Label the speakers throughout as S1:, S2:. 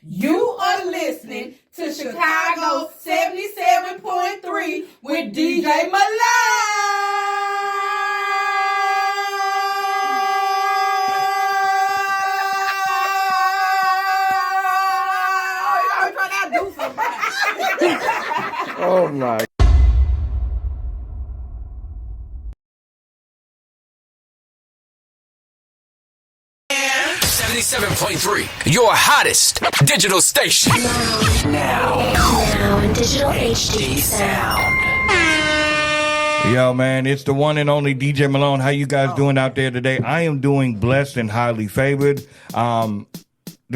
S1: You are listening to Chicago 77.3 with DJ Malone. I'm trying to do something.
S2: Oh my.
S3: 77.3, your hottest digital station.
S4: Now in digital HD sound.
S2: Yo, man, it's the one and only DJ Malone. How you guys doing out there today? I am doing blessed and highly favored. The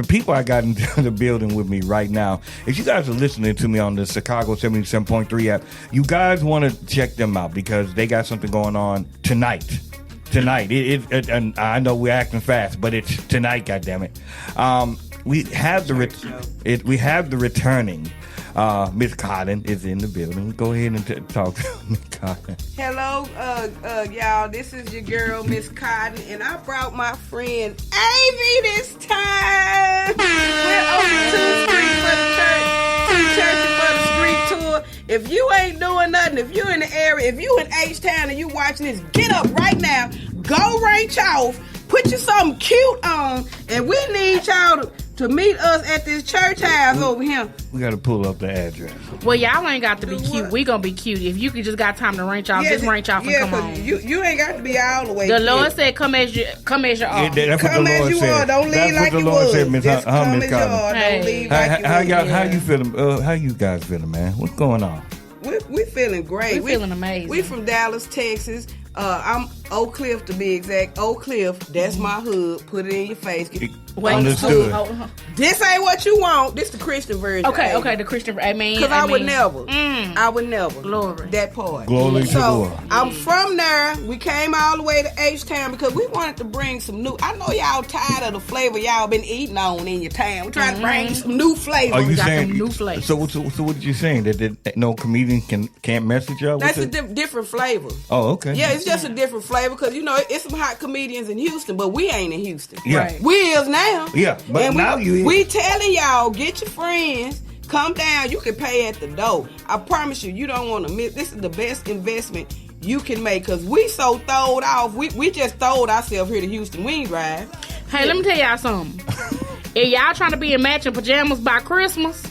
S2: people I got into the building with me right now, if you guys are listening to me on the Chicago 77.3 app, you guys want to check them out because they got something going on tonight. And I know we're acting fast, but it's tonight. goddammit. We have the returning. Miss Cotton is in the building. Go ahead and talk to Miss Cotton.
S1: Hello, y'all. This is your girl, Miss Cotton, and I brought my friend AVIE this time. We're on 2nd Street for the church for the street tour. If you ain't doing nothing, if you're in the area, if you in H-Town and you watching this, get up right now. Go range off. Put you something cute on, and we need y'all to meet us at this church house over here.
S2: We got to pull up the address.
S5: Well, y'all ain't got to be cute. We gonna be cute. If you just got time to range off, just range off and come on.
S1: You ain't got to be all the way.
S5: The Lord said, "Come as you are."
S2: That's what the Lord said.
S1: Don't leave like you was.
S2: Just
S1: come as you are. Don't leave like you was.
S2: How you feeling? How you guys feeling, man? What's going on?
S1: We feeling great.
S5: We feeling amazing.
S1: We from Dallas, Texas. I'm Oak Cliff to be exact. Oak Cliff, that's my hood. Put it in your face.
S2: Understood.
S1: This ain't what you want. This the Christian version.
S5: Okay, the Christian.
S1: Because I would never.
S5: Glory.
S1: That part.
S2: Glory to God.
S1: So I'm from there. We came all the way to H-Town because we wanted to bring some new. I know y'all tired of the flavor y'all been eating on in your town. We're trying to bring some new flavor.
S2: Are you saying
S5: new flavor?
S2: So what you saying that no comedian can't message y'all?
S1: That's a different flavor.
S2: Oh, okay.
S1: Yeah, it's just a different flavor because it's some hot comedians in Houston, but we ain't in Houston.
S2: Yeah,
S5: right.
S1: We is now.
S2: Yeah, but
S1: and
S2: now
S1: we telling y'all, get your friends, come down. You can pay at the door. I promise you, you don't want to miss. This is the best investment you can make because we so throwed off. We just throwed ourselves here to Houston. We ain't drive.
S5: Hey, let me tell y'all something. If y'all trying to be in matching pajamas by Christmas,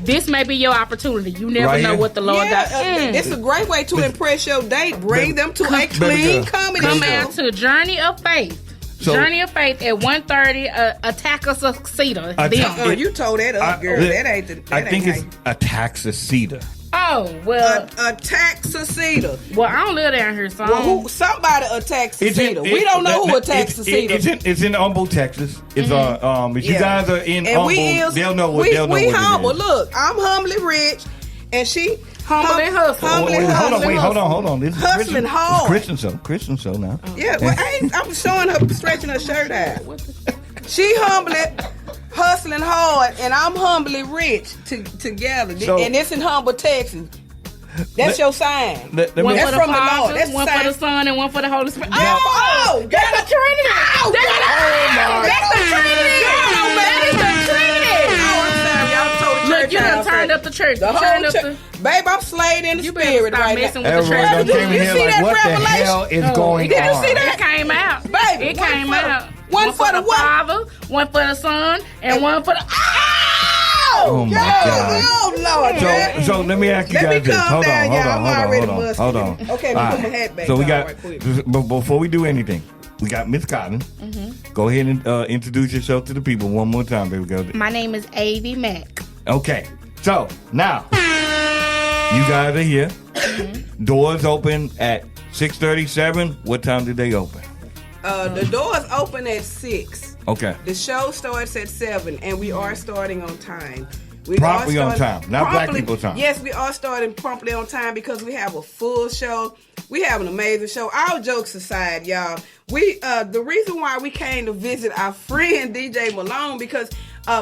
S5: this may be your opportunity. You never know what the Lord got.
S1: It's a great way to impress your date. Bring them to a clean comedy show.
S5: Come out to Journey of Faith. Journey of Faith at 1:30. Attack-a-Cedar.
S1: You told that up, girl. That ain't the.
S2: I think it's Attack-a-Cedar.
S5: Oh, well.
S1: Attack-a-Cedar.
S5: Well, I don't live down here, so.
S1: Somebody attacks Cedar. We don't know who attacks Cedar.
S2: It's in Humble, Texas. It's if you guys are in Humble, they'll know what
S1: we humble.
S2: It is.
S1: Look, I'm humbly rich, and she
S5: humble and hustling.
S2: Hold on. This is
S1: hustling hard.
S2: Christian show now.
S1: Yeah, well, I'm showing her stretching her shirt out. She humbly hustling hard, and I'm humbly rich together. And it's in Humble, Texas. That's your sign.
S5: One for the Father, that's one for the Son, and one for the Holy Spirit.
S1: Oh,
S5: that's the Trinity. That's the Trinity. That is the Trinity.
S1: Oh, I'm sorry. Y'all told the church.
S5: Look, you done turned up the church.
S1: The whole church. Babe, I'm slayed in the spirit right now.
S2: Everyone came in here like, what the hell is going on?
S1: Did you see that?
S5: It came out.
S1: Baby,
S5: it came out.
S1: One for the
S5: Father, one for the Son, and one for the...
S2: Oh, my God.
S1: Oh, Lord.
S2: So let me ask you guys this. Hold on.
S1: Okay, let me put my hat back.
S2: So we got, before we do anything, we got Miss Cotton. Go ahead and introduce yourself to the people one more time, baby girl.
S5: My name is AVIE Mack.
S2: Okay. So, now, you guys are here. Doors open at 6:37. What time do they open?
S1: The doors open at 6.
S2: Okay.
S1: The show starts at 7, and we are starting on time.
S2: Promptly on time, not black people time.
S1: Yes, we are starting promptly on time because we have a full show. We have an amazing show. All jokes aside, y'all, the reason why we came to visit our friend DJ Malone because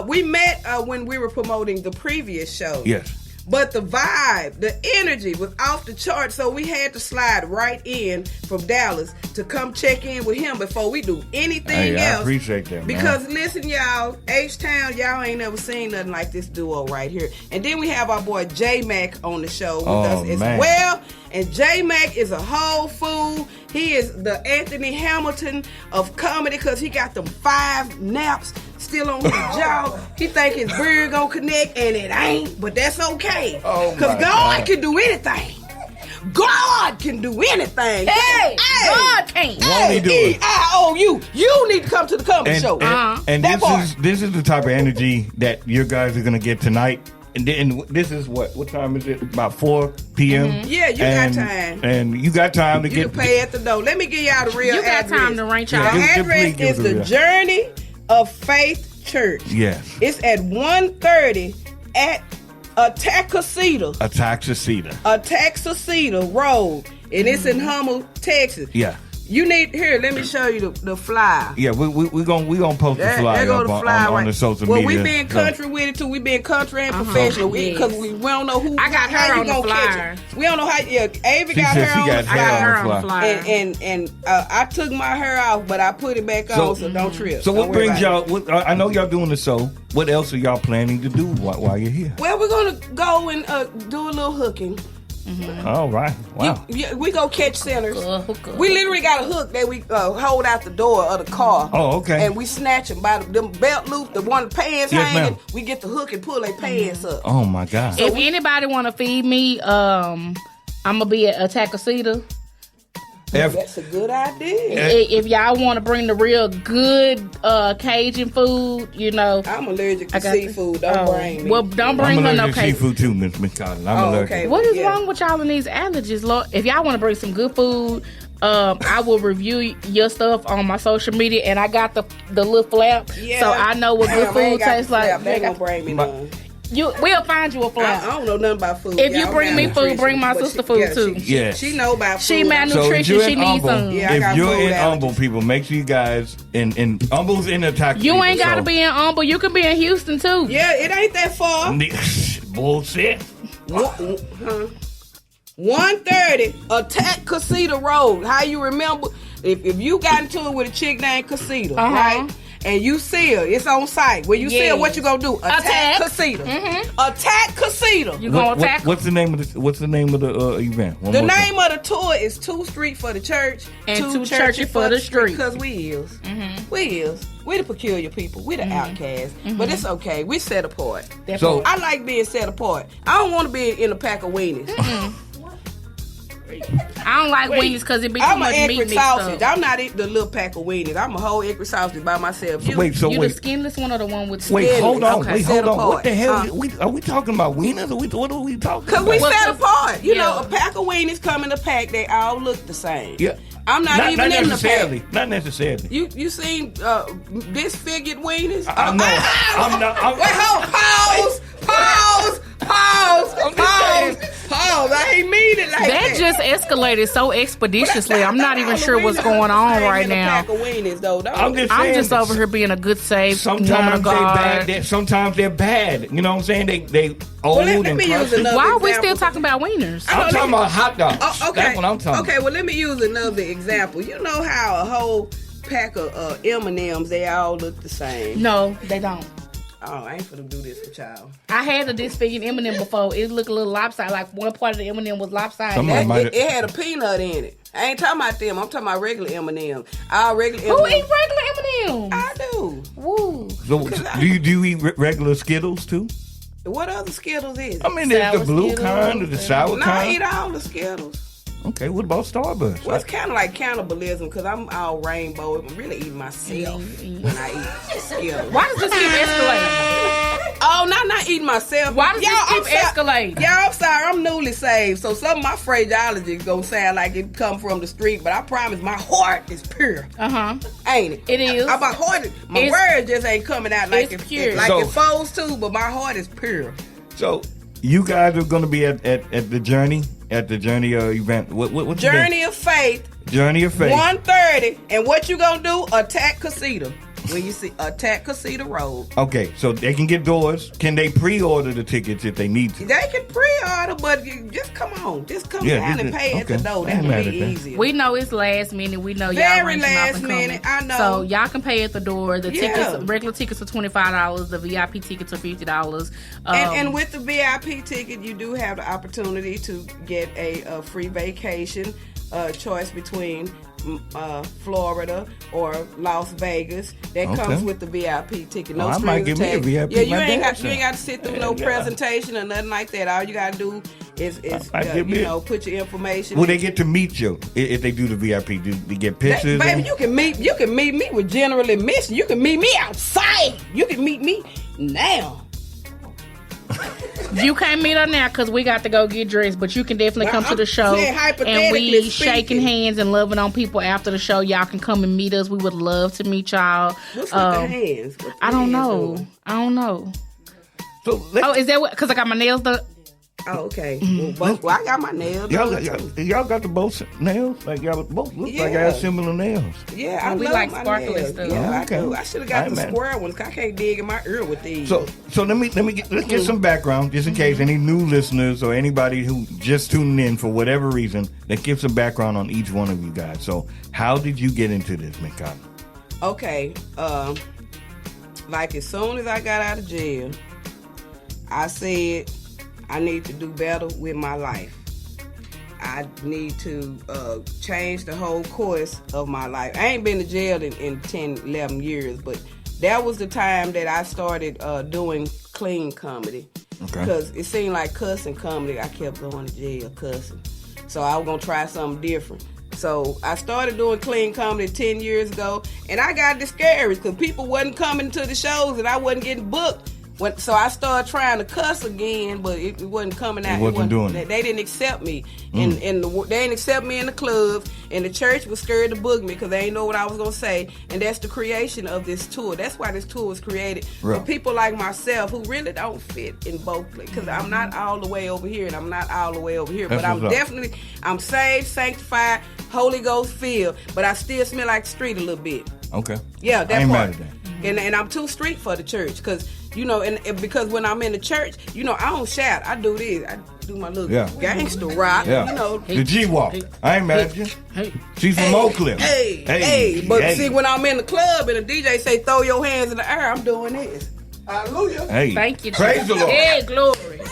S1: we met when we were promoting the previous show.
S2: Yes.
S1: But the vibe, the energy was off the chart, so we had to slide right in from Dallas to come check in with him before we do anything else.
S2: I appreciate that, man.
S1: Because listen, y'all, H-Town, y'all ain't never seen nothing like this duo right here. And then we have our boy J-Mac on the show with us as well. And J-Mac is a whole fool. He is the Anthony Hamilton of comedy because he got them 5 naps still on his jaw. He think his beard gonna connect and it ain't, but that's okay. Because God can do anything. God can do anything.
S5: Hey, God can't.
S2: Won't he do it?
S1: I-O-U. You need to come to the comedy show.
S2: And this is the type of energy that you guys are gonna get tonight. And this is what time is it? About 4 p.m.
S1: Mm-hmm. Yeah, you got time.
S2: And you got time to
S1: you
S2: get
S1: pay at the door. Let me give y'all the real address.
S5: You got time to rank y'all.
S1: The address is the Journey of Faith Church.
S2: Yes.
S1: It's at 130 at Atascocita Road. And it's in Hummel, Texas.
S2: Yeah.
S1: You need let me show you the flyer.
S2: Yeah, we gonna post the flyer up on the social media.
S1: Well, we been country with it too. We been country and professional because we don't know who.
S5: I got her on the flyer.
S1: We don't know how. Yeah, Avie got her on the flyer. I got her on the flyer. And I took my hair off, but I put it back on, so don't trip.
S2: So what brings y'all? I know y'all doing the show. What else are y'all planning to do while you're here?
S1: Well, we're gonna go and do a little hooking.
S2: Mm-hmm. All right. Wow.
S1: We go catch sinners. We literally got a hook that we hold out the door of the car.
S2: Oh, okay.
S1: And we snatch them by them belt loop, the one pants hanging. Ma'am. We get the hook and pull their pants up.
S2: Oh my God.
S5: So if anybody want to feed me, I'm gonna be at Atascocita.
S1: That's a good idea.
S5: If y'all want to bring the real good Cajun food, you know.
S1: I'm allergic to seafood. Don't bring me.
S5: Well, don't bring her no Cajun
S2: seafood too, Miss Cotton. I'm allergic.
S1: Okay.
S5: What is wrong with y'all and these allergies, Lord? If y'all want to bring some good food, I will review your stuff on my social media, and I got the little flap, so I know what good food tastes like.
S1: They gonna bring me none.
S5: We'll find you a flap.
S1: I don't know nothing about food.
S5: If you bring me food, bring my sister food too.
S1: She know about food.
S5: She malnutrition. She needs some.
S2: If you're in Humble, people, make sure you guys in Humble's in the tax.
S5: You ain't gotta be in Humble. You can be in Houston too.
S1: Yeah, it ain't that far.
S2: Bullshit.
S1: 130 Atascocita Road. How you remember? If you got into it with a chick named Casita, right? And you see her, it's on site. When you see her, what you gonna do? Attack Casita. Attack Casita.
S5: You gonna attack?
S2: What's the name of the event?
S1: The name of the tour is 2 Street for the church
S5: and 2 Churchy for the street.
S1: Because we is. We the peculiar people. We the outcasts. But it's okay. We set apart. So I like being set apart. I don't want to be in a pack of weenies.
S5: I don't like weenies because it be too much meat mixed
S1: sausage. I'm not eating the little pack of weenies. I'm a whole egg sausage by myself.
S5: You the skinless one or the one with skin?
S2: Wait, hold on. Okay. Hold on. What the hell? Are we talking about wieners? What are we talking about?
S1: Because we set apart. You know, a pack of weenies come in a pack. They all look the same. Yeah. I'm not even in the pack.
S2: Not necessarily.
S1: You seen disfigured weenies?
S2: I'm not.
S1: Wait, hold. Pause. I ain't mean it like that.
S5: That just escalated so expeditiously. I'm not even sure what's going on right now.
S1: I'm
S5: just over here being a good, safe woman of God.
S2: Sometimes they're bad. You know what I'm saying? They old and crusty.
S5: Why are we still talking about wieners?
S2: I'm talking about hot dogs.
S1: Okay.
S2: That's what I'm talking about.
S1: Okay, well, let me use another example. You know how a whole pack of M&Ms, they all look the same?
S5: No, they don't.
S1: Oh, I ain't finna do this with y'all.
S5: I had a disfigured M&M before. It looked a little lopsided. Like one part of the M&M was lopsided.
S1: It had a peanut in it. I ain't talking about them. I'm talking about regular M&Ms. Who
S5: eat regular M&Ms?
S1: I do.
S5: Woo.
S2: So do you eat regular Skittles too?
S1: What other Skittles is it?
S2: I mean, there's the blue kind or the sour kind.
S1: I eat all the Skittles.
S2: Okay, what about Starburst?
S1: Well, it's kind of like cannibalism because I'm all rainbow. I'm really eating myself when I eat Skittles.
S5: Why does this keep escalating?
S1: Oh, not eating myself.
S5: Why does this keep escalating?
S1: Y'all, I'm sorry. I'm newly saved, so some of my phraseology is going to sound like it come from the street, but I promise my heart is pure. Ain't it?
S5: It is.
S1: My heart, my words just ain't coming out like it's
S5: pure.
S1: Like it's supposed to, but my heart is pure.
S2: So, you guys are going to be at the Journey? At the Journey event. What's
S1: Journey of Faith.
S2: Journey of Faith.
S1: 1:30. And what you gonna do? Attack Casita. when you see attack Casita Road.
S2: Okay, so they can get doors. Can they pre-order the tickets if they need to?
S1: They can pre-order, but you just come on. Just come down and pay at the door. That would be easier.
S5: We know it's last minute. We know y'all
S1: very last minute. I know.
S5: So y'all can pay at the door. The tickets, regular tickets are $25. The VIP tickets are $50.
S1: And with the VIP ticket, you do have the opportunity to get a free vacation choice between Florida or Las Vegas. That comes with the VIP ticket. No strings attached. Yeah, you ain't got to sit through no presentation or nothing like that. All you got to do is put your information.
S2: Will they get to meet you if they do the VIP? Do they get pictures?
S1: Baby, you can meet me with general admission. You can meet me outside. You can meet me now.
S5: You can't meet her now because we got to go get dressed, but you can definitely come to the show. And we shaking hands and loving on people after the show. Y'all can come and meet us. We would love to meet y'all.
S1: What's with the hands?
S5: I don't know. So is that what? Because I got my nails done.
S1: Oh, okay. Well, I got my nails.
S2: Y'all got the both nails? Like y'all both look like y'all have similar nails.
S1: Yeah, I
S5: we
S1: love
S5: like
S1: my
S5: sparkly
S1: nails.
S5: stuff.
S1: Yeah,
S2: okay.
S1: I should have got the square ones. I can't dig in my ear with these.
S2: So let's get some background, just in case any new listeners or anybody who just tuning in for whatever reason. Let's give some background on each one of you guys. So, how did you get into this, Miss Cotton?
S1: Okay, like as soon as I got out of jail, I said, I need to do better with my life. I need to change the whole course of my life. I ain't been to jail in 10, 11 years, but that was the time that I started doing clean comedy. Because it seemed like cussing comedy, I kept going to jail cussing. So I was going to try something different. So I started doing clean comedy 10 years ago, and I got discouraged because people wasn't coming to the shows and I wasn't getting booked. So I started trying to cuss again, but it wasn't coming out.
S2: It wasn't doing
S1: it. They didn't accept me. They didn't accept me in the clubs, and the church was scared to book me because they didn't know what I was going to say. And that's the creation of this tour. That's why this tour was created. For people like myself who really don't fit in both places. Because I'm not all the way over here, and I'm not all the way over here. But I'm saved, sanctified, Holy Ghost filled, but I still smell like the street a little bit.
S2: Okay.
S1: Yeah, that
S2: I ain't
S1: part.
S2: mad at that.
S1: And I'm too street for the church because, and because when I'm in the church, I don't shout. I do this. I do my little gangster rock.
S2: Yeah. The G-Walk. I ain't mad at you. She's from Oak Cliff.
S1: But see, when I'm in the club and the DJ say, throw your hands in the air, I'm doing this. Hallelujah.
S2: Hey.
S5: Thank you.
S2: Praise the Lord.
S5: Hey, glory.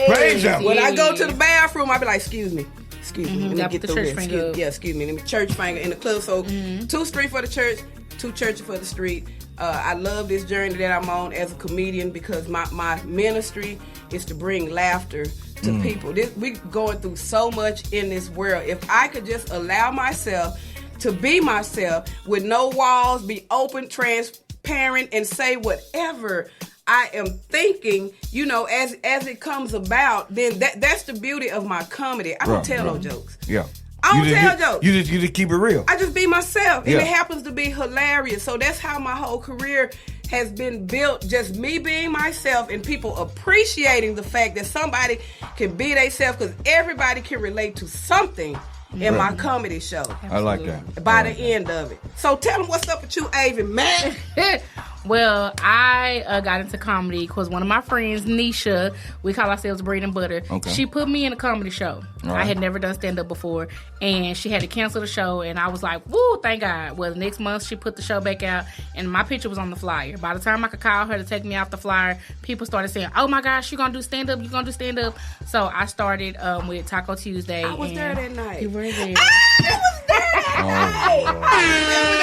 S2: Praise Him.
S1: When I go to the bathroom, I be like, excuse me. Let me get
S5: the
S1: through
S5: church
S1: this.
S5: finger.
S1: Excuse me. Let me church finger in the club. So 2 street for the church, 2 churches for the street. I love this journey that I'm on as a comedian because my ministry is to bring laughter to people. We're going through so much in this world. If I could just allow myself to be myself with no walls, be open, transparent, and say whatever I am thinking, as it comes about, then that's the beauty of my comedy. I don't tell no jokes.
S2: Yeah.
S1: I don't tell jokes.
S2: You just keep it real.
S1: I just be myself. And it happens to be hilarious. So that's how my whole career has been built. Just me being myself and people appreciating the fact that somebody can be themselves because everybody can relate to something in my comedy show.
S2: Absolutely. I like that.
S1: By the end of it. So tell them what's up with you, Avie, man.
S5: Well, I got into comedy because one of my friends, Nisha, we call ourselves Bread and Butter. Okay. She put me in a comedy show. Right. I had never done stand-up before, and she had to cancel the show, and I was like, woo, thank God. Well, the next month, she put the show back out, and my picture was on the flyer. By the time I could call her to take me off the flyer, people started saying, oh my gosh, you gonna do stand-up, you gonna do stand-up. So I started with Taco Tuesday.
S1: I was there that night.
S5: You were there.
S1: I was there that night.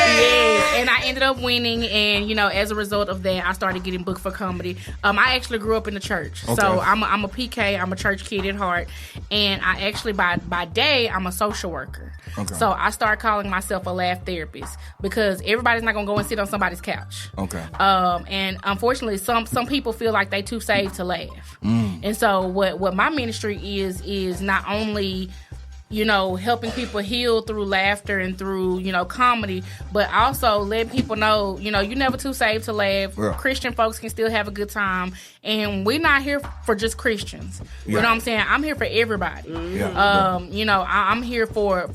S5: Yeah, and I ended up winning, and as a result of that, I started getting booked for comedy. I actually grew up in the church, so I'm a PK. I'm a church kid at heart, and I actually by day I'm a social worker. Okay. So I started calling myself a laugh therapist because everybody's not gonna go and sit on somebody's couch.
S2: Okay.
S5: And unfortunately, some people feel like they too saved to laugh, and so what my ministry is not only helping people heal through laughter and through, comedy, but also letting people know, you're never too saved to laugh.
S2: Yeah.
S5: Christian folks can still have a good time. And we're not here for just Christians. You know what I'm saying? I'm here for everybody. I'm here for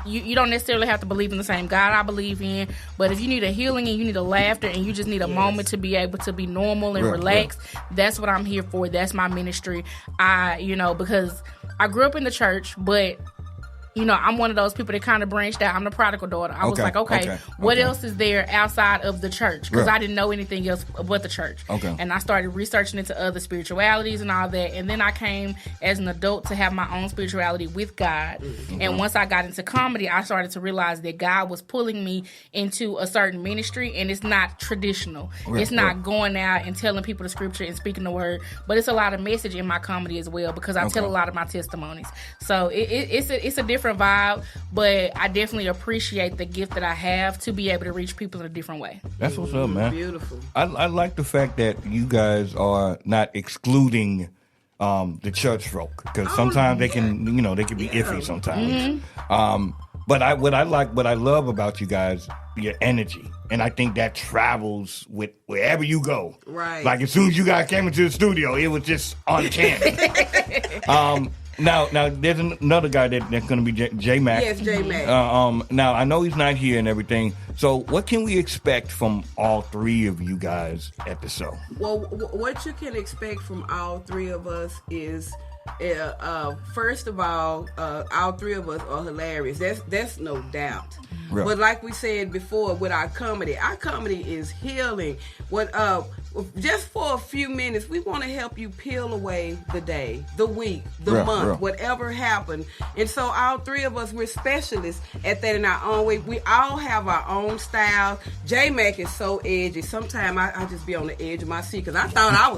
S5: you don't necessarily have to believe in the same God I believe in, but if you need a healing and you need a laughter and you just need a moment to be able to be normal and relaxed, that's what I'm here for. That's my ministry. Because I grew up in the church, but I'm one of those people that kind of branched out. I'm the prodigal daughter. I was like, what else is there outside of the church? Because I didn't know anything else but the church. Okay. And I started researching into other spiritualities and all that. And then I came as an adult to have my own spirituality with God. Mm-hmm. And once I got into comedy, I started to realize that God was pulling me into a certain ministry, and it's not traditional. It's not going out and telling people the scripture and speaking the word, but it's a lot of message in my comedy as well, because I tell a lot of my testimonies. So it's a different vibe, but I definitely appreciate the gift that I have to be able to reach people in a different way.
S2: That's what's up, man.
S1: Beautiful.
S2: I like the fact that you guys are not excluding the church folk, because sometimes they can, they can be iffy sometimes. Mm-hmm. But what I love about you guys, your energy, and I think that travels with wherever you go. Right. Like as soon as you guys came into the studio, it was just uncanny. Now, there's another guy that's going to be J-Mac.
S1: Yes, J-Mac.
S2: Now, I know he's not here and everything. So what can we expect from all three of you guys at the show?
S1: Well, what you can expect from all three of us is, first of all three of us are hilarious. That's no doubt. Real. But like we said before, with our comedy is healing. Just for a few minutes, we want to help you peel away the day, the week, the month, whatever happened. And so all three of us, we're specialists at that in our own way. We all have our own style. J-Mac is so edgy. Sometimes I just be on the edge of my seat, because I thought I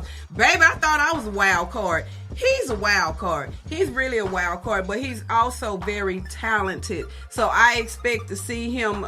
S1: was a wild card. He's a wild card. He's really a wild card, but he's also very talented. So I expect to see him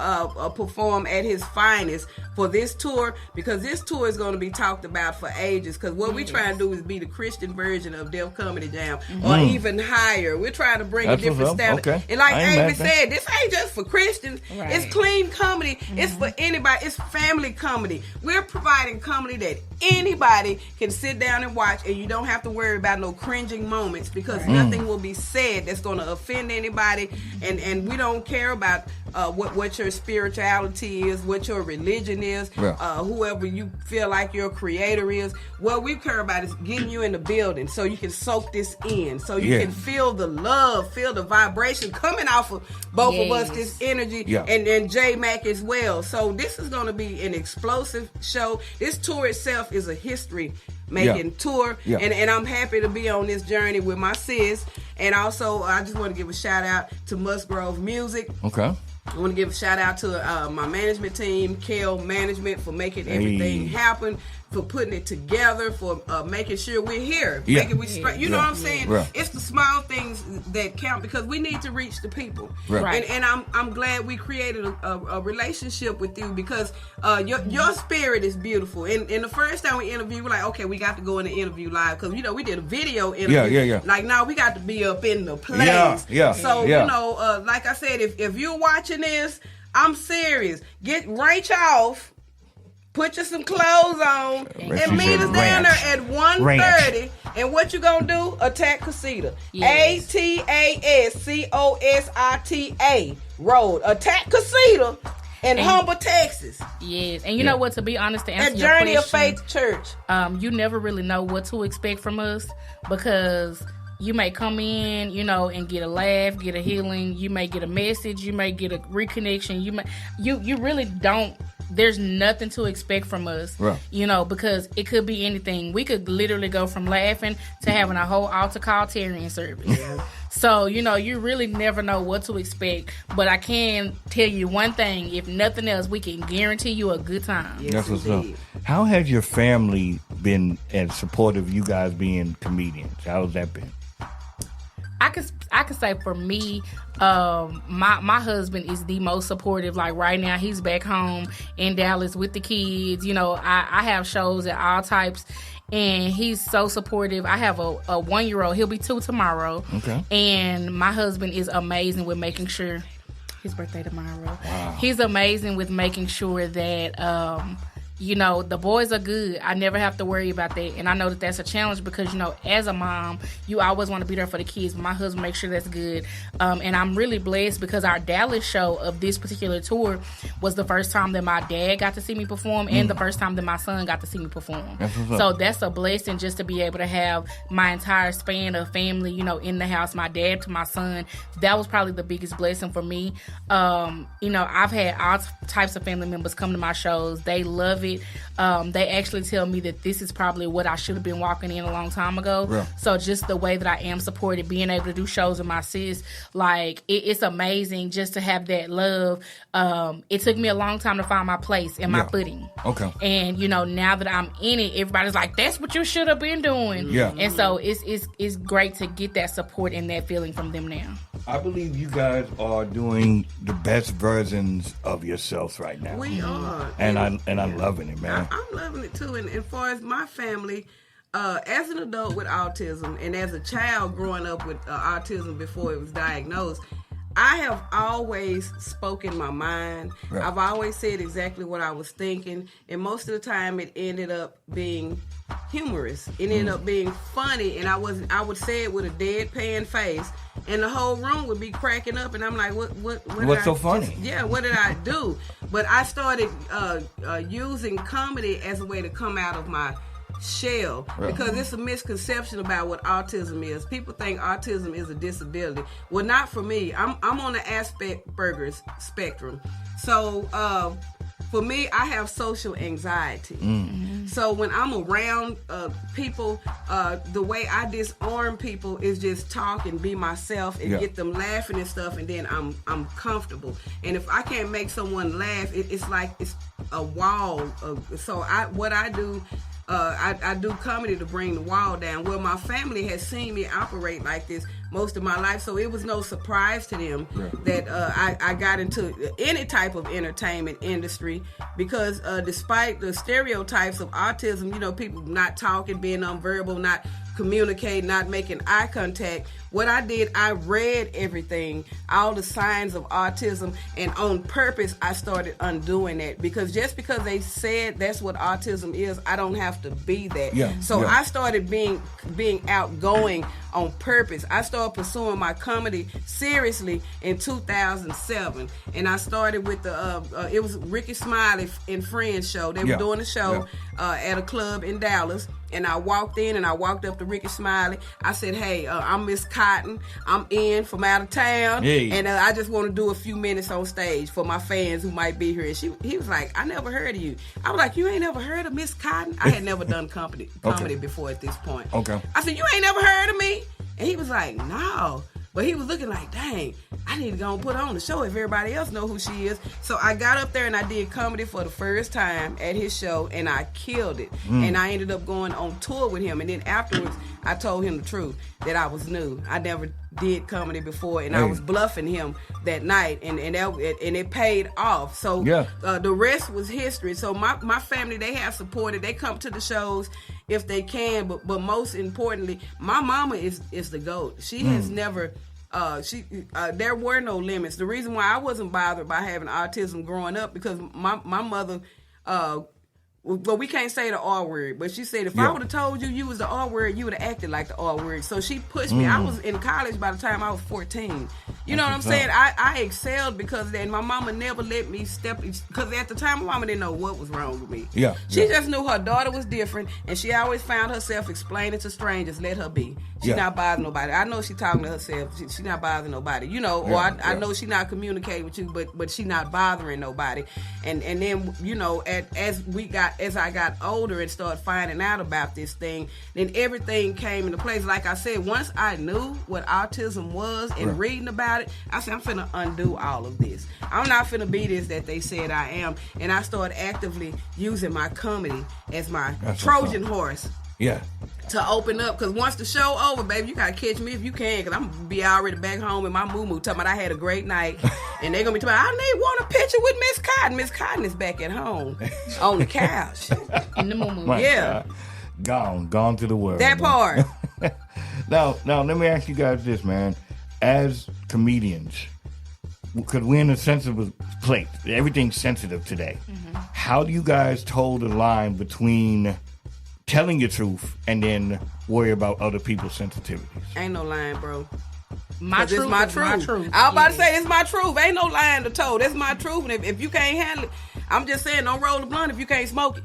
S1: perform at his finest for this tour, because this tour is going to be talked about for ages, because what we're trying to do is be the Christian version of Def Comedy Jam, or even higher. We're trying to bring a different standard. Okay. And like Amy said, this ain't just for Christians. Right. It's clean comedy. It's for anybody. It's family comedy. We're providing comedy that anybody can sit down and watch, and you don't have to worry about no cringing moments, because nothing will be said that's going to offend anybody, and we don't care about what your spirituality is, what your religion is, whoever you feel like your creator is. What we care about is getting you in the building so you can soak this in, so you can feel the love, feel the vibration coming off of both of us, this energy, and J-Mac as well. So this is going to be an explosive show. This tour itself is a history making tour, and I'm happy to be on this journey with my sis. And also, I just want to give a shout out to Musgrove Music. Okay. I want to give a shout out to my management team, Kale Management, for making everything happen, for putting it together, for making sure we're here. You know what I'm saying? It's the small things that count, because we need to reach the people. And I'm glad we created a relationship with you, because your spirit is beautiful. And the first time we interviewed, we're like, okay, we got to go in the interview live, because we did a video interview. Like, now we got to be up in the place. So like I said, if you're watching this, I'm serious. Get off. Put you some clothes on and meet us down there at 1:30. And what you gonna do? Attack Casita. ATASCOSITA Road. Attack Casita in Humble, Texas.
S5: Yes. And you know what, to be honest, to answer your
S1: Journey
S5: question,
S1: of Faith Church.
S5: You never really know what to expect from us, because you may come in, and get a laugh, get a healing. You may get a message. You may get a reconnection. You really don't. There's nothing to expect from us, because it could be anything. We could literally go from laughing to having a whole altar call Tyrian service. So, you really never know what to expect. But I can tell you one thing. If nothing else, we can guarantee you a good time.
S2: Yes, that's what's up. How has your family been as supportive of you guys being comedians? How has that been?
S5: I could say for me, my husband is the most supportive. Like right now, he's back home in Dallas with the kids. I have shows at all types, and he's so supportive. I have a 1-year-old. He'll be 2 tomorrow.
S2: Okay.
S5: And my husband is amazing with making sure his birthday tomorrow.
S2: Wow.
S5: He's amazing with making sure that the boys are good. I never have to worry about that. And I know that that's a challenge because, as a mom, you always want to be there for the kids. But my husband makes sure that's good. And I'm really blessed because our Dallas show of this particular tour was the first time that my dad got to see me perform and the first time that my son got to see me perform. So that's a blessing just to be able to have my entire span of family, in the house, my dad to my son. That was probably the biggest blessing for me. I've had all types of family members come to my shows. They love it. They actually tell me that this is probably what I should have been walking in a long time ago. Yeah. So just the way that I am supported, being able to do shows with my sis, it's amazing just to have that love. It took me a long time to find my place and my footing.
S2: Okay.
S5: And now that I'm in it, everybody's like, "That's what you should have been doing."
S2: Yeah.
S5: And so it's great to get that support and that feeling from them now.
S2: I believe you guys are doing the best versions of yourselves right now.
S1: We are,
S2: and I'm loving it, man.
S1: I'm loving it too. And as far as my family, as an adult with autism and as a child growing up with autism before it was diagnosed, I have always spoken my mind. Right. I've always said exactly what I was thinking, and most of the time it ended up being humorous. It ended up being funny, and I would say it with a deadpan face, and the whole room would be cracking up, and I'm like, what's
S2: so funny?
S1: What did I do? But I started using comedy as a way to come out of my shell, because it's a misconception about what autism is. People think autism is a disability. Well, not for me. I'm on the Asperger's spectrum. So for me, I have social anxiety. So when I'm around people, the way I disarm people is just talk and be myself and get them laughing and stuff, and then I'm comfortable. And if I can't make someone laugh, it's like it's a wall. So what I do. I do comedy to bring the wall down. Well, my family has seen me operate like this most of my life, so it was no surprise to them that I got into any type of entertainment industry, because despite the stereotypes of autism, people not talking, being nonverbal, not communicating, not making eye contact, what I did, I read everything, all the signs of autism, and on purpose, I started undoing that, because just because they said that's what autism is, I don't have to be that. I started being outgoing on purpose. I started pursuing my comedy seriously in 2007, and I started with it was Ricky Smiley and Friends show. They were doing a show at a club in Dallas, and I walked in and I walked up to Ricky Smiley. I said, "Hey, I'm Miss Cotton. I'm in from out of town, and I just want to do a few minutes on stage for my fans who might be here." And he was like, "I never heard of you." I was like, "You ain't never heard of Miss Cotton?" I had never done comedy before at this point. Okay. I said, "You ain't never heard of me?" And he was like, "No." But he was looking like, "Dang, I need to go and put on the show if everybody else know who she is." So I got up there and I did comedy for the first time at his show, and I killed it. And I ended up going on tour with him. And then afterwards, I told him the truth, that I was new. I never did comedy before, and I was bluffing him that night, and it paid off. So the rest was history. So my family, they have supported. They come to the shows if they can, but most importantly, my mama is the GOAT. She has never. There were no limits. The reason why I wasn't bothered by having autism growing up, because my mother, well, we can't say the R word, but she said, if I would have told you was the R word, you would have acted like the R word. So she pushed me. I was in college by the time I was 14. You know what I'm saying? I excelled because then my mama never let me step, because at the time my mama didn't know what was wrong with me. She just knew her daughter was different, and she always found herself explaining to strangers, let her be. She's not bothering nobody. I know she's talking to herself. She's not bothering nobody. I know she's not communicating with you, but she's not bothering nobody. And then, as I got older and started finding out about this thing, then everything came into place. Like I said, once I knew what autism was and reading about it, I said, I'm finna undo all of this. I'm not finna be this that they said I am. And I started actively using my comedy as my Trojan horse. To open up, because once the show over, baby, you gotta catch me if you can, because I'm gonna be already back home in my moo-moo talking about I had a great night, and they're gonna be talking about, I want a picture with Miss Cotton. Miss Cotton is back at home on the couch
S5: in the moo-moo.
S2: God. Gone to the world.
S1: That part.
S2: Now, let me ask you guys this, man. As comedians, because we're in a sensitive place, everything's sensitive today. Mm-hmm. How do you guys toe the line between telling your truth and then worry about other people's sensitivities?
S1: Ain't no line, bro.
S5: My truth
S1: it's my
S5: is
S1: truth.
S5: my truth.
S1: I was about to say it's my truth. Ain't no lying to toe. That's my truth. And if you can't handle it, I'm just saying don't roll the blunt if you can't smoke it.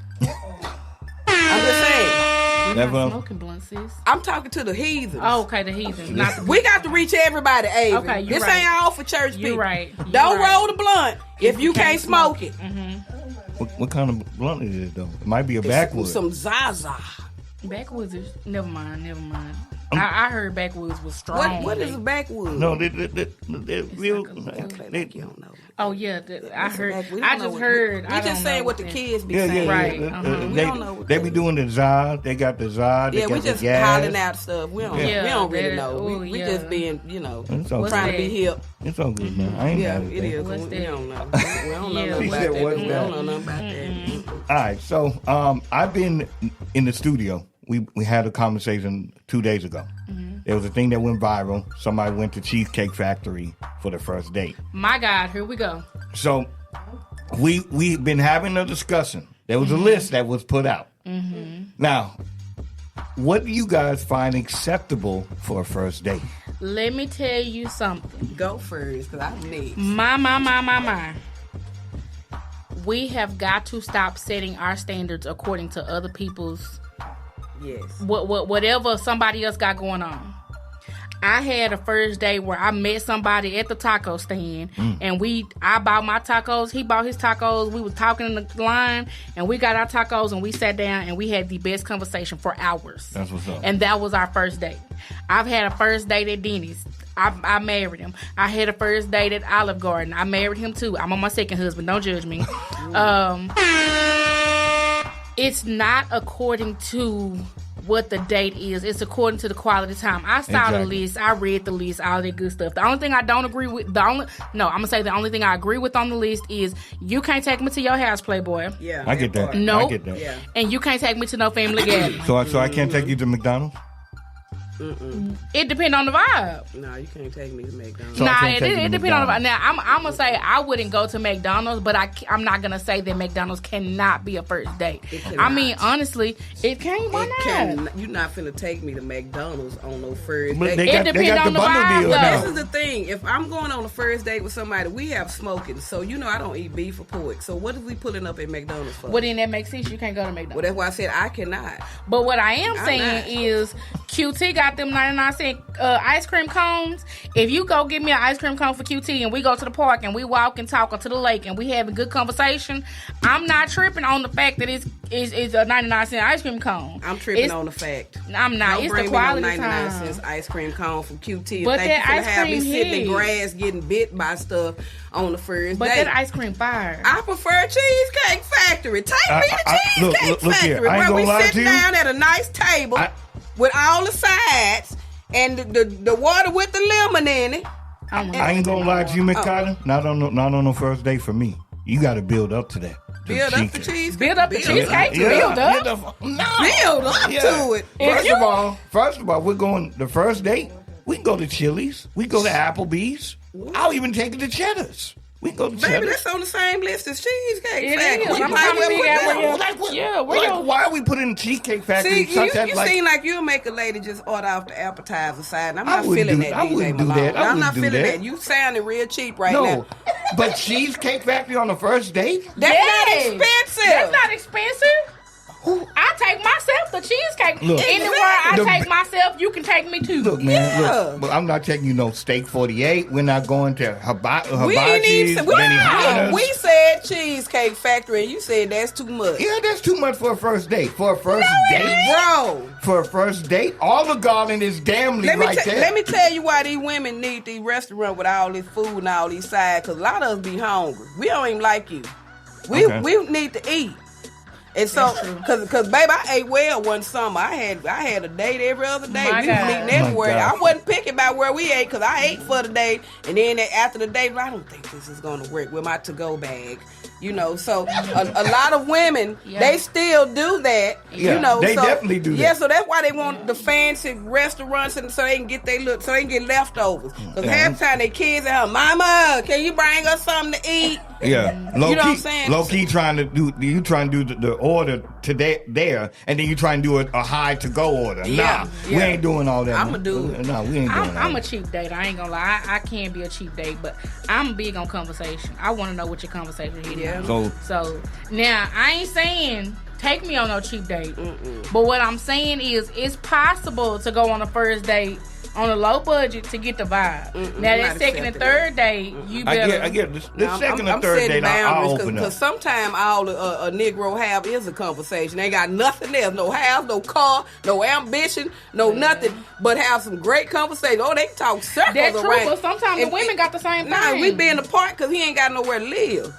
S1: I'm just saying.
S5: We're not smoking blunt, sis.
S1: I'm talking to the heathens.
S5: Oh, okay, the heathens. Not the
S1: we got to reach everybody, Avi.
S5: Okay,
S1: this
S5: right.
S1: ain't all for church people.
S5: You're right.
S1: Don't roll the blunt if you can't smoke it.
S5: Mm-hmm.
S2: What kind of blunt is it, though? It might be a backwood.
S1: Some Zaza.
S5: Backwoods is... Never mind. I heard backwoods was strong.
S1: What is a backwood?
S2: No, they're real.
S1: Like you don't know.
S5: Oh yeah, I heard.
S1: I just heard. We just saying what the kids be saying.
S5: Right.
S1: We don't know.
S2: They be doing the za. They got the za.
S1: Yeah, we just hollering out stuff. We don't really know. We just being, trying to be hip.
S2: It's all good, man. I ain't mad at
S1: it is.
S5: What's
S1: We
S5: that?
S1: don't know. We don't know nothing about that. We don't know nothing about that.
S2: All right, so I've been in the studio. We had a conversation 2 days ago. Mm-hmm. There was a thing that went viral. Somebody went to Cheesecake Factory for the first date.
S5: My God, here we go.
S2: So we've been having a discussion. There was a list that was put out. Mm-hmm. Now, what do you guys find acceptable for a first date?
S5: Let me tell you something.
S1: Go first, because I'm next.
S5: My. We have got to stop setting our standards according to other people's.
S1: Yes.
S5: Whatever somebody else got going on. I had a first date where I met somebody at the taco stand, and I bought my tacos, he bought his tacos. We was talking in the line, and we got our tacos, and we sat down, and we had the best conversation for hours.
S2: That's what's up.
S5: And that was our first date. I've had a first date at Denny's. I married him. I had a first date at Olive Garden. I married him too. I'm on my second husband. Don't judge me. It's not according to what the date is. It's according to the quality time. I saw the list. I read the list. All that good stuff. The only thing I don't agree with, I'm going to say the only thing I agree with on the list is you can't take me to your house, Playboy.
S1: Yeah.
S2: I get that.
S5: No.
S2: I get that.
S1: Yeah.
S5: And you can't take me to no family gathering.
S2: So I can't take you to McDonald's?
S5: It depends on the vibe.
S1: No, you can't take me to McDonald's.
S2: So
S5: it depends on the vibe. Now, I'm going to say I wouldn't go to McDonald's, but I'm not going to say that McDonald's cannot be a first date. I mean, honestly, it can't. Why not?
S1: You're not finna take me to McDonald's on no first
S2: But
S1: date.
S2: they got the bundle deal now.
S1: This is the thing. If I'm going on a first date with somebody, we have smoking. So, I don't eat beef or pork. So, what if we pulling up at McDonald's for?
S5: Well, then that makes sense. You can't go to McDonald's.
S1: Well, that's why I said I cannot.
S5: But what I am saying is QT got them 99-cent ice cream cones. If you go get me an ice cream cone for QT and we go to the park and we walk and talk or to the lake and we have a good conversation, I'm not tripping on the fact that it's a 99-cent ice cream cone.
S1: I'm tripping on the fact.
S5: I'm not.
S1: Don't
S5: it's
S1: bring
S5: the quality
S1: me no 99
S5: time.
S1: cents ice cream cone from QT.
S5: But
S1: thank
S5: that
S1: you for
S5: ice
S1: having me
S5: cream
S1: sitting in
S5: hit.
S1: grass getting bit by stuff on the first
S5: But
S1: date.
S5: that ice cream fire.
S1: I prefer Cheesecake Factory. Take me to Cheesecake
S2: look
S1: Factory
S2: here. I ain't
S1: where we
S2: gonna lie
S1: sit
S2: to you.
S1: down at a nice table with all the sides and the water with the lemon in it.
S2: I ain't gonna lie to you, Miss Carter. Not on the first date for me. You got to build up to that.
S1: Build up the cheesecake.
S5: Build up the cheesecake. Build up.
S1: Build up to it.
S2: First of all, we're going the first date. We can go to Chili's. We can go to Applebee's. I'll even take it to Cheddar's. We can go to
S1: Baby,
S2: Cheddar's.
S1: that's on the same list as Cheesecake
S5: It
S1: Factory.
S5: is.
S1: We
S5: I'm
S1: might
S5: trying to
S1: well
S5: figure out
S1: put
S5: where
S1: that.
S2: Why are we putting Cheesecake Factory?
S1: See, you seem like you'll make a lady just order off the appetizer side. And I'm
S2: I
S1: not
S2: wouldn't
S1: feeling
S2: do-
S1: that,
S2: I
S1: DJ
S2: wouldn't do
S1: Malone.
S2: that. I
S1: I'm not
S2: wouldn't do
S1: feeling
S2: that.
S1: that. You sounding real cheap right
S2: No,
S1: now.
S2: but Cheesecake Factory on the first date?
S1: That's not expensive.
S5: That's not expensive. I take myself to Cheesecake.
S2: Look,
S5: Anywhere I
S2: the-
S5: take myself, you can take me too.
S2: Look, man,
S1: Yeah.
S2: look. But I'm not taking you no Steak 48. We're not going to
S1: We ain't
S2: Hibachi's,
S1: even
S2: Benihana's.
S1: we said Cheesecake Factory and you said that's too much.
S2: Yeah, that's too much for a first date. For a first date?
S1: Bro.
S2: For a first date? All the garland is damn
S1: Let
S2: right there.
S1: me tell you why these women need these restaurants with all this food and all these sides, because a lot of us be hungry. We don't even like you. We need to eat. And so, cause baby, I ate well one summer. I had a date every other day.
S5: My
S1: We
S5: God.
S1: was eating everywhere.
S2: My God.
S1: I wasn't picky about where we ate, cause I ate for the day. And then after the date, I don't think this is gonna work with my to-go bag. You know, so a lot of women, they still do that.
S2: Yeah,
S1: you know,
S2: they
S1: so,
S2: definitely do that.
S1: Yeah, so that's why they want the fancy restaurants, and so they can get so they can get leftovers. Because half the time their kids at home, Mama, can you bring us something to eat?
S2: Yeah, low
S1: You know
S2: key,
S1: what I'm saying?
S2: low key trying to do the order today there, and then you try and do a high to go order. We ain't doing all that.
S1: I'ma do it.
S2: No, we ain't doing that.
S5: I'm a cheap date. I ain't gonna lie. I can be a cheap date, but I'm big on conversation. I want to know what your conversation is.
S1: Yeah.
S2: So
S5: now I ain't saying take me on no cheap date, but what I'm saying is it's possible to go on a first date on a low budget to get the vibe. Now that second and third date, you better.
S2: I get this second and third
S1: setting
S2: date. I'll open up.
S1: Because sometimes all a Negro have is a conversation. They ain't got nothing else, no house, no car, no ambition, no nothing, but have some great conversation. Oh, they can talk circles
S5: That's
S1: around.
S5: true, but sometimes the women got the same thing.
S1: Nah, we be in the park because he ain't got nowhere to live.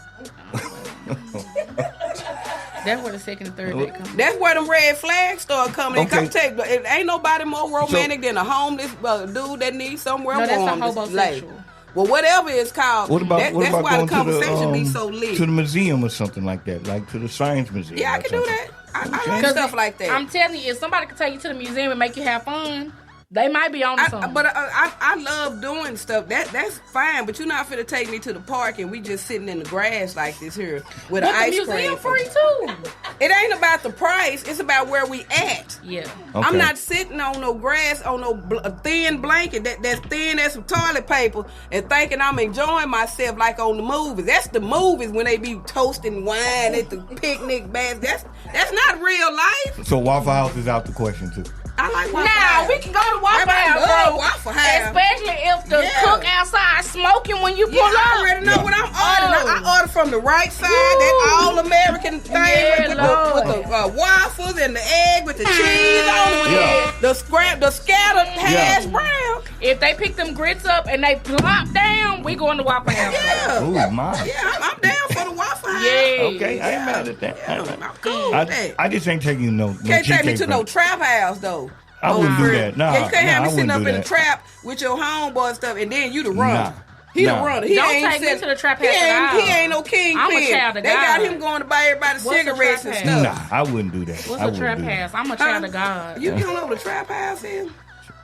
S5: That's where the second and third date comes.
S1: That's where them red flags start coming.
S2: Okay.
S1: It ain't nobody more romantic than a homeless dude that needs somewhere
S5: No, that's
S1: warm
S5: a
S1: to lay.
S5: homosexual.
S1: Well, whatever it's called,
S2: what about
S1: that's
S2: going
S1: why the
S2: to
S1: conversation
S2: the
S1: be so lit.
S2: to the museum or something like that, like to the science museum?
S1: Yeah, I
S2: or
S1: can do
S2: something?
S1: that. I like stuff like that.
S5: I'm telling you, if somebody can take you to the museum and make you have fun, they might be on something.
S1: But I love doing stuff. That's fine. But you're not finna take me to the park and we just sitting in the grass like this here with an ice cream.
S5: The museum free too.
S1: It ain't about the price. It's about where we at.
S5: Yeah.
S2: Okay.
S1: I'm not sitting on no grass on no thin blanket that's thin as some toilet paper and thinking I'm enjoying myself like on the movies. That's the movies when they be toasting wine at the picnic basket. That's not real life.
S2: So Waffle House is out the question too.
S1: I like Waffle
S5: Now
S1: House.
S5: we can go to Waffle
S1: Everybody
S5: House,
S1: love
S5: bro.
S1: Waffle House.
S5: Especially if the cook outside smoking when you pull
S1: I
S5: up.
S1: already know what I'm ordering. I order from the right side, that all-American thing with the waffles and the egg with the cheese on it, the scattered hash brown.
S5: If they pick them grits up and they plop down, we going to Waffle House.
S1: Yeah.
S2: Oh my.
S1: Yeah, I'm down for the Waffle House.
S5: Yeah.
S2: Okay, I ain't mad at that.
S1: I'm cool with that.
S2: I just ain't taking you no.
S1: Can't take me to
S2: cheesecake
S1: no
S2: place.
S1: trap house, though.
S2: I wouldn't do that. Nah,
S1: yeah, you can't have me
S2: I
S1: sitting
S2: wouldn't
S1: up
S2: do
S1: in the
S2: that.
S1: trap with your homeboy and stuff, and then you the runner.
S2: Nah.
S1: He
S2: Nah.
S1: the runner. He
S5: Don't
S1: ain't
S5: take me
S1: sitting-
S5: to the trap house
S1: He
S5: at all.
S1: ain't no kingpin.
S5: I'm a child of
S1: They got
S5: God.
S1: him going to buy everybody
S5: What's a
S1: cigarettes
S5: trap
S1: and
S5: house?
S1: stuff.
S2: Nah, I wouldn't do that.
S5: What's
S2: I
S5: a
S2: wouldn't
S5: trap
S2: do that.
S5: house? I'm a child of God.
S1: You don't know what a trap house is?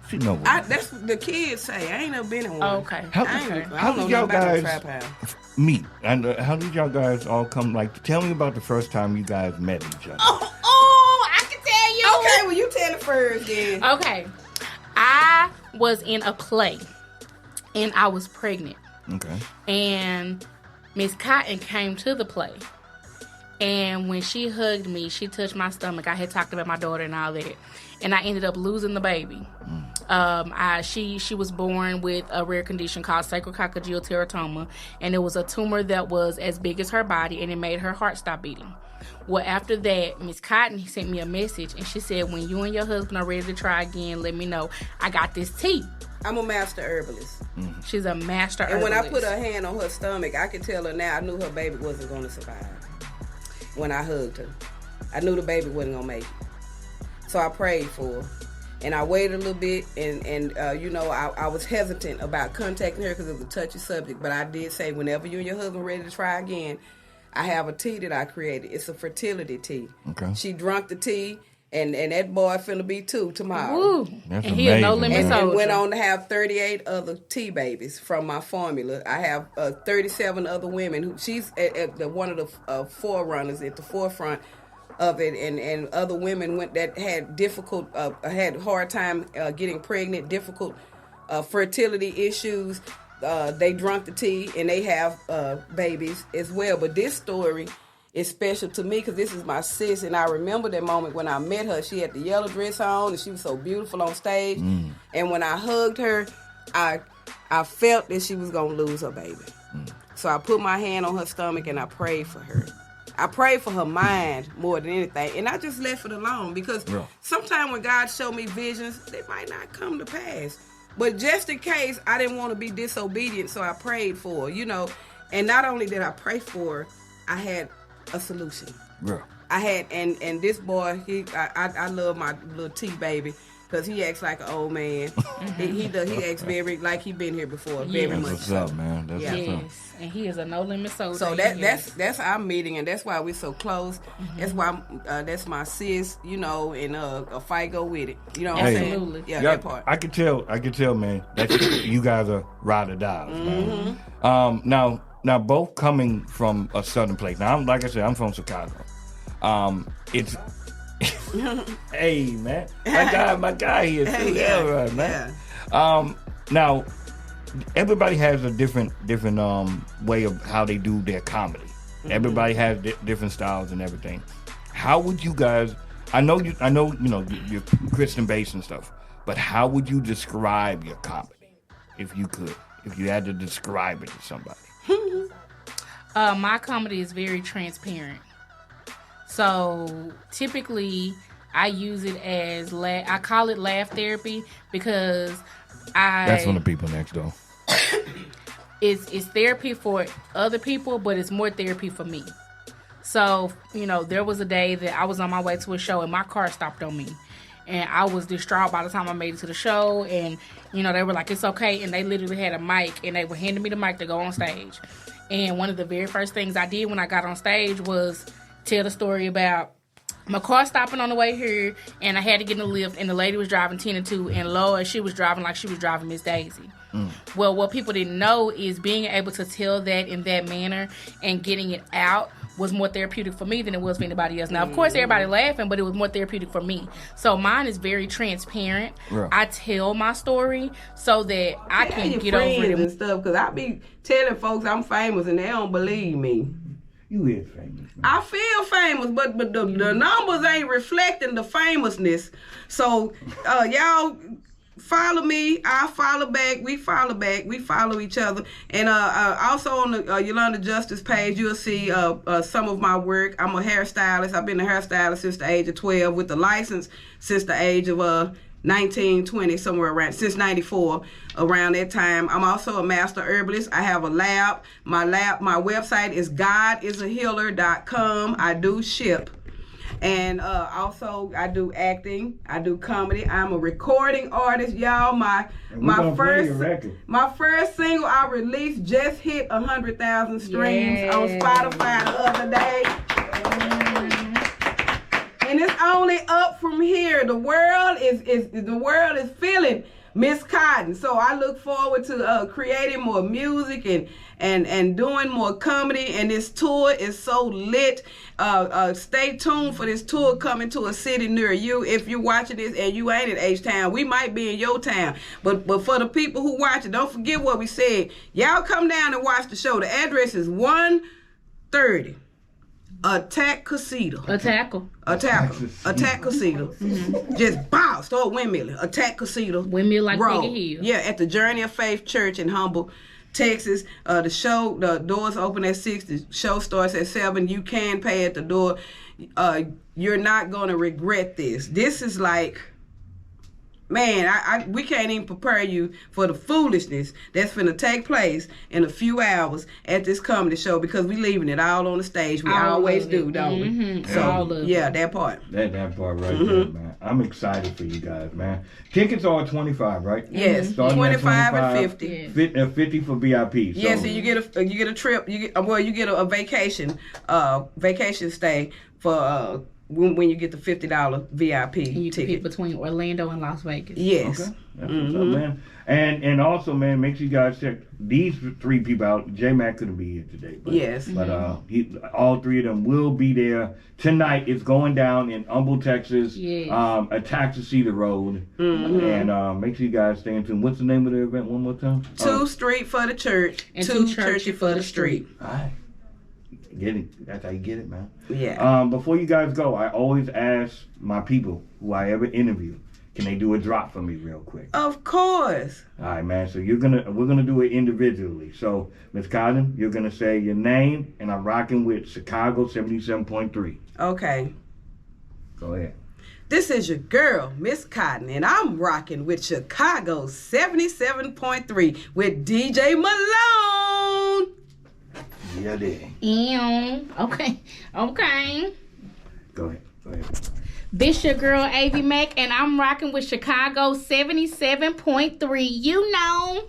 S2: She know what.
S1: That's what the kids say. I ain't never been in one.
S5: Oh, okay.
S2: How-
S1: I
S5: Okay.
S1: don't know
S2: did y'all
S1: nothing about no
S2: guys
S1: trap house.
S2: meet? And how did y'all guys all come? Like, tell me about the first time you guys met each other.
S5: Oh, I can tell you.
S1: Okay, well you tell it first then.
S5: Okay. I was in a play and I was pregnant.
S2: Okay.
S5: And Miss Cotton came to the play. And when she hugged me, she touched my stomach. I had talked about my daughter and all that. And I ended up losing the baby. She was born with a rare condition called sacrococcygeal teratoma. And it was a tumor that was as big as her body, and it made her heart stop beating. Well, after that, Miss Cotton sent me a message, and she said, when you and your husband are ready to try again, let me know. I got this tea.
S1: I'm a master herbalist.
S5: She's a master
S1: And when
S5: herbalist.
S1: I put her hand on her stomach, I could tell her now I knew her baby wasn't going to survive. When I hugged her, I knew the baby wasn't going to make it. So I prayed for her. And I waited a little bit, and I was hesitant about contacting her because it was a touchy subject. But I did say, whenever you and your husband are ready to try again, I have a tea that I created. It's a fertility tea.
S2: Okay.
S1: She drunk the tea, and that boy finna be 2 tomorrow.
S5: Ooh.
S2: That's
S5: And he a no
S2: amazing,
S5: limit
S2: man.
S1: And
S5: soldier.
S1: went on to have 38 other tea babies from my formula. I have 37 other women who she's one of the forerunners at the forefront of it, and other women that had had hard time getting pregnant, difficult fertility issues. They drunk the tea and they have babies as well. But this story is special to me because this is my sis, and I remember that moment when I met her. She had the yellow dress on and she was so beautiful on stage. And when I hugged her, I felt that she was gonna lose her baby. So I put my hand on her stomach and I prayed for her. I prayed for her mind more than anything, and I just left it alone because sometimes when God show me visions, they might not come to pass. But just in case, I didn't want to be disobedient, so I prayed for her, And not only did I pray for her, I had a solution.
S2: Yeah.
S1: I had, and this boy, I love my little tea baby. Cause he acts like an old man. He acts very like he been here before, very
S2: That's
S1: much.
S2: what's up, man. That's what's up.
S5: Yes, and he is a no limit soldier.
S1: So that's our meeting, and that's why we're so close. That's why that's my sis, you know, and a fight go with it. You know what I'm saying?
S5: Absolutely.
S1: Yeah, that part.
S2: I can tell, man. That you guys are ride or dies, man. Now both coming from a southern place. Now, like I said, I'm from Chicago. It's hey, man, my guy here too. Yeah, right, man.
S1: Yeah.
S2: Now, everybody has a different way of how they do their comedy. Everybody has different styles and everything. How would you guys? I know you know you're Christian based and stuff, but how would you describe your comedy if you could? If you had to describe it to somebody?
S5: My comedy is very transparent. So typically, I use it as I call it laugh therapy because
S2: That's from the people next door.
S5: It's therapy for other people, but it's more therapy for me. So, you know, there was a day that I was on my way to a show and my car stopped on me. And I was distraught by the time I made it to the show. And, you know, they were like, it's okay. And they literally had a mic and they were handing me the mic to go on stage. And one of the very first things I did when I got on stage was tell the story about my car stopping on the way here, and I had to get in the lift, and the lady was driving 10 and 2, and Lord, she was driving like she was driving Miss Daisy. Well, what people didn't know is being able to tell that in that manner and getting it out was more therapeutic for me than it was for anybody else. Now, of course, everybody laughing, but it was more therapeutic for me. So mine is very transparent. Yeah. I tell my story so that I can get over it
S1: and stuff. Because I be telling folks I'm famous, and they don't believe me.
S2: You is famous, man.
S1: I feel famous, but the numbers ain't reflecting the famousness. So y'all follow me, I follow back, we follow each other. And also on the Yolanda Justice page, you'll see some of my work. I'm a hairstylist. I've been a hairstylist since the age of 12 with the license since the age of 19, 20, somewhere around, since 94, around that time. I'm also a master herbalist. I have a lab. My website is godisahealer.com. I do ship. And also I do acting, I do comedy. I'm a recording artist, y'all. My first single I released just hit 100,000 streams on Spotify the other day. And it's only up from here. The world is feeling Miss Cotton. So I look forward to creating more music and doing more comedy. And this tour is so lit. Stay tuned for this tour coming to a city near you. If you're watching this and you ain't in H-Town, we might be in your town. But for the people who watch it, don't forget what we said. Y'all come down and watch the show. The address is 130. Attack Casita. Attack Casita. Just bow, start windmilling. Attack Casita.
S5: Windmill like Biggie Hill.
S1: Yeah, at the Journey of Faith Church in Humble, Texas. The doors open at 6. The show starts at 7. You can pay at the door. You're not going to regret this. This is like, man, we can't even prepare you for the foolishness that's finna take place in a few hours at this comedy show because we leaving it all on the stage. We always do, don't we? So, that part.
S2: That part right there, man. I'm excited for you guys, man. Tickets are $25, right?
S1: Yes,
S2: Starting
S1: 25 and 50.
S2: Yes. 50 for VIP. So.
S1: Yes, so you get a trip. You get a vacation stay for when you get the $50 VIP
S5: and you
S1: ticket.
S5: pick between Orlando and Las Vegas.
S1: Yes.
S2: Okay. That's what's up, man. And also, man, make sure you guys check these 3 people out. J-Mac couldn't be here today. But,
S1: yes.
S2: But all 3 of them will be there tonight. It's going down in Humble, Texas.
S5: Yes.
S2: Attack to Cedar Road. And make sure you guys stay in tune. What's the name of the event one more time?
S1: 2 Street for the church. And 2 Churchy for the street.
S2: All right. Get it. That's how you get it, man.
S1: Yeah.
S2: Before you guys go, I always ask my people who I ever interview, can they do a drop for me real quick?
S1: Of course.
S2: All right, man. So we're gonna do it individually. So, Ms. Cotton, you're gonna say your name, and I'm rocking with Chicago 77.3.
S1: Okay.
S2: Go ahead.
S1: This is your girl, Miss Cotton, and I'm rocking with Chicago 77.3 with DJ Malone.
S2: Yeah, there.
S5: Okay.
S2: Go ahead.
S5: This your girl, AVIE Mac, and I'm rocking with Chicago 77.3. You know.